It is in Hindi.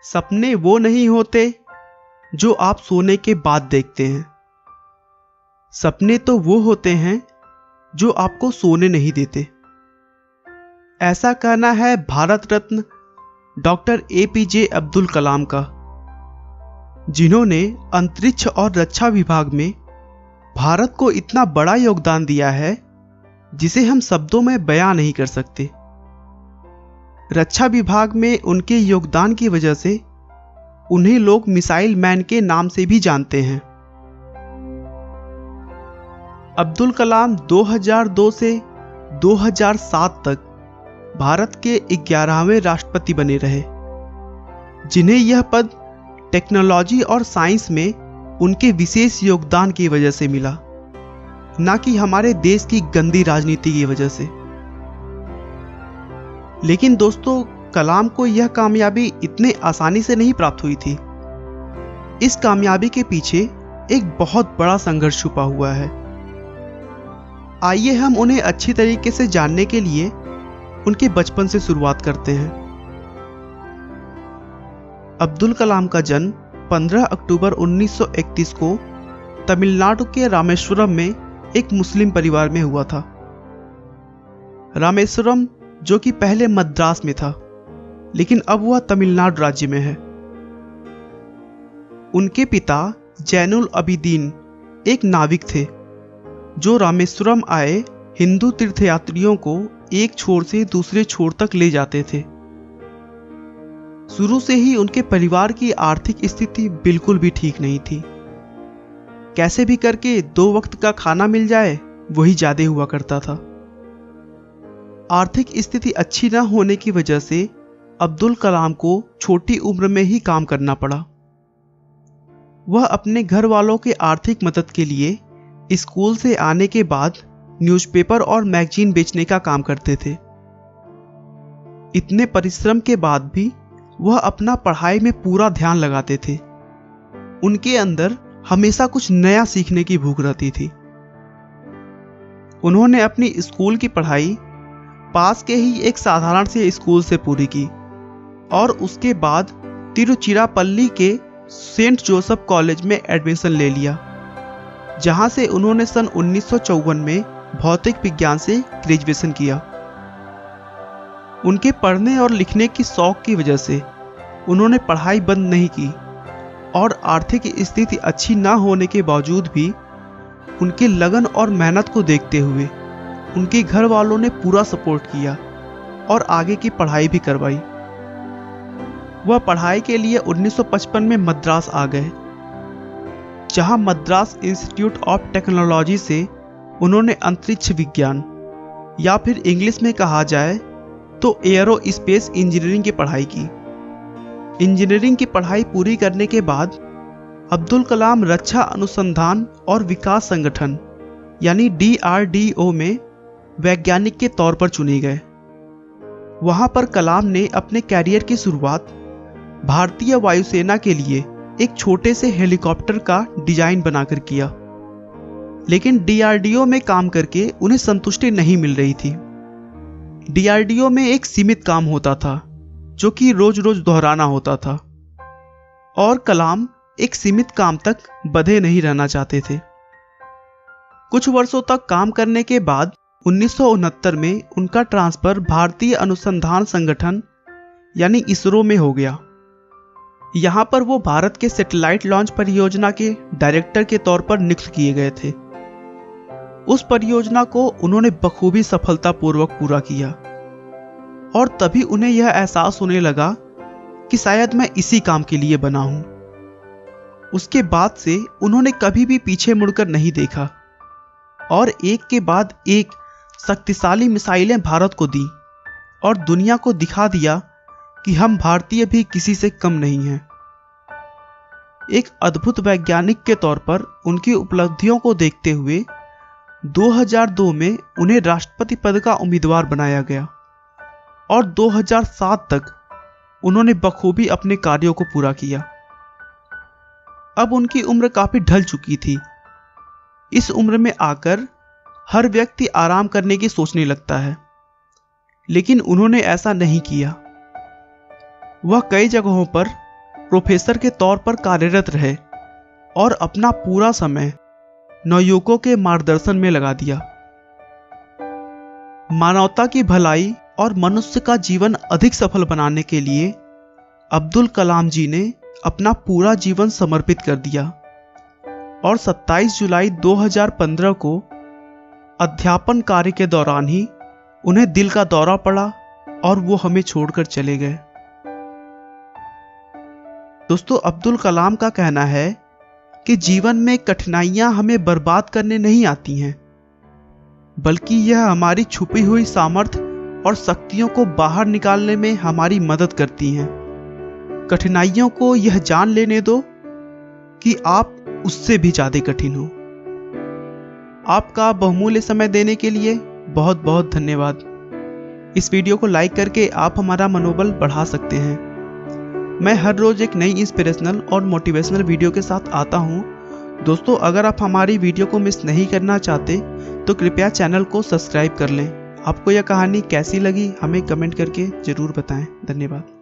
सपने वो नहीं होते जो आप सोने के बाद देखते हैं। सपने तो वो होते हैं जो आपको सोने नहीं देते। ऐसा कहना है भारत रत्न डॉक्टर APJ अब्दुल कलाम का, जिन्होंने अंतरिक्ष और रक्षा विभाग में भारत को इतना बड़ा योगदान दिया है जिसे हम शब्दों में बयां नहीं कर सकते। रक्षा विभाग में उनके योगदान की वजह से उन्हें लोग मिसाइल मैन के नाम से भी जानते हैं। अब्दुल कलाम 2002 से 2007 तक भारत के 11वें राष्ट्रपति बने रहे, जिन्हें यह पद टेक्नोलॉजी और साइंस में उनके विशेष योगदान की वजह से मिला, न कि हमारे देश की गंदी राजनीति की वजह से। लेकिन दोस्तों, कलाम को यह कामयाबी इतने आसानी से नहीं प्राप्त हुई थी। इस कामयाबी के पीछे एक बहुत बड़ा संघर्ष छुपा हुआ है। आइए हम उन्हें अच्छी तरीके से जानने के लिए उनके बचपन से शुरुआत करते हैं। अब्दुल कलाम का जन्म 15 अक्टूबर 1931 को तमिलनाडु के रामेश्वरम में एक मुस्लिम परिवार में हुआ था। रामेश्वरम जो कि पहले मद्रास में था, लेकिन अब वह तमिलनाडु राज्य में है। उनके पिता जैनुल अबिदीन एक नाविक थे जो रामेश्वरम आए हिंदू तीर्थयात्रियों को एक छोर से दूसरे छोर तक ले जाते थे। शुरू से ही उनके परिवार की आर्थिक स्थिति बिल्कुल भी ठीक नहीं थी। कैसे भी करके 2 वक्त का खाना मिल जाए वही ज्यादा हुआ करता था। आर्थिक स्थिति अच्छी न होने की वजह से अब्दुल कलाम को छोटी उम्र में ही काम करना पड़ा। वह अपने घर वालों के आर्थिक मदद के लिए स्कूल से आने के बाद न्यूज़पेपर और मैगजीन बेचने का काम करते थे। इतने परिश्रम के बाद भी वह अपना पढ़ाई में पूरा ध्यान लगाते थे। उनके अंदर हमेशा कुछ नया सीखने की भूख रहती थी। उन्होंने अपनी स्कूल की पढ़ाई पास के ही एक साधारण से स्कूल से पूरी की और उसके बाद तिरुचिरापल्ली के सेंट जोसेफ कॉलेज में एडमिशन ले लिया, जहां से उन्होंने सन 1954 में भौतिक विज्ञान से ग्रेजुएशन किया। उनके पढ़ने और लिखने की शौक की वजह से उन्होंने पढ़ाई बंद नहीं की और आर्थिक स्थिति अच्छी ना होने के बावजूद भी उनके लगन और मेहनत को देखते हुए उनके घर वालों ने पूरा सपोर्ट किया और आगे की पढ़ाई भी करवाई। वह पढ़ाई के लिए 1955 में मद्रास आ गए, जहां मद्रास इंस्टीट्यूट ऑफ टेक्नोलॉजी से उन्होंने अंतरिक्ष विज्ञान या फिर इंग्लिश में कहा जाए तो एयरोस्पेस इंजीनियरिंग की पढ़ाई की। इंजीनियरिंग की पढ़ाई पूरी करने के बाद अब्दुल कलाम रक्षा अनुसंधान और विकास संगठन यानी DRDO में वैज्ञानिक के तौर पर चुने गए। वहां पर कलाम ने अपने कैरियर की शुरुआत भारतीय वायुसेना के लिए एक छोटे से हेलीकॉप्टर का डिजाइन बनाकर किया, लेकिन DRDO में काम करके उन्हें संतुष्टि नहीं मिल रही थी। DRDO में एक सीमित काम होता था जो कि रोज रोज दोहराना होता था और कलाम एक सीमित काम तक बंधे नहीं रहना चाहते थे। कुछ वर्षों तक काम करने के बाद 1969 में उनका ट्रांसफर भारतीय अनुसंधान संगठन यानी इसरो में हो गया। यहां पर वो भारत के सैटेलाइट लॉन्च परियोजना के डायरेक्टर के तौर पर नियुक्त किए गए थे। उस परियोजना को उन्होंने बखूबी सफलतापूर्वक पूरा किया और तभी उन्हें यह एहसास होने लगा कि शायद मैं इसी काम के लिए बना हूं। उसके बाद से उन्होंने कभी भी पीछे मुड़कर नहीं देखा और एक के बाद एक शक्तिशाली मिसाइलें भारत को दी और दुनिया को दिखा दिया कि हम भारतीय भी किसी से कम नहीं हैं। एक अद्भुत वैज्ञानिक के तौर पर उनकी उपलब्धियों को देखते हुए 2002 में उन्हें राष्ट्रपति पद का उम्मीदवार बनाया गया और 2007 तक उन्होंने बखूबी अपने कार्यों को पूरा किया। अब उनकी उम्र काफी ढल चुकी थी। इस उम्र में आकर हर व्यक्ति आराम करने की सोचने लगता है, लेकिन उन्होंने ऐसा नहीं किया। वह कई जगहों पर प्रोफेसर के तौर पर कार्यरत रहे और अपना पूरा समय नवयुवकों के मार्गदर्शन में लगा दिया। मानवता की भलाई और मनुष्य का जीवन अधिक सफल बनाने के लिए अब्दुल कलाम जी ने अपना पूरा जीवन समर्पित कर दिया और 27 जुलाई 2015 को अध्यापन कार्य के दौरान ही उन्हें दिल का दौरा पड़ा और वो हमें छोड़कर चले गए। दोस्तों, अब्दुल कलाम का कहना है कि जीवन में कठिनाइयां हमें बर्बाद करने नहीं आती हैं, बल्कि यह हमारी छुपी हुई सामर्थ्य और शक्तियों को बाहर निकालने में हमारी मदद करती हैं। कठिनाइयों को यह जान लेने दो कि आप उससे भी ज्यादा कठिन हो। आपका बहुमूल्य समय देने के लिए बहुत बहुत धन्यवाद। इस वीडियो को लाइक करके आप हमारा मनोबल बढ़ा सकते हैं। मैं हर रोज एक नई इंस्पिरेशनल और मोटिवेशनल वीडियो के साथ आता हूं। दोस्तों, अगर आप हमारी वीडियो को मिस नहीं करना चाहते तो कृपया चैनल को सब्सक्राइब कर लें। आपको यह कहानी कैसी लगी हमें कमेंट करके जरूर बताएं। धन्यवाद।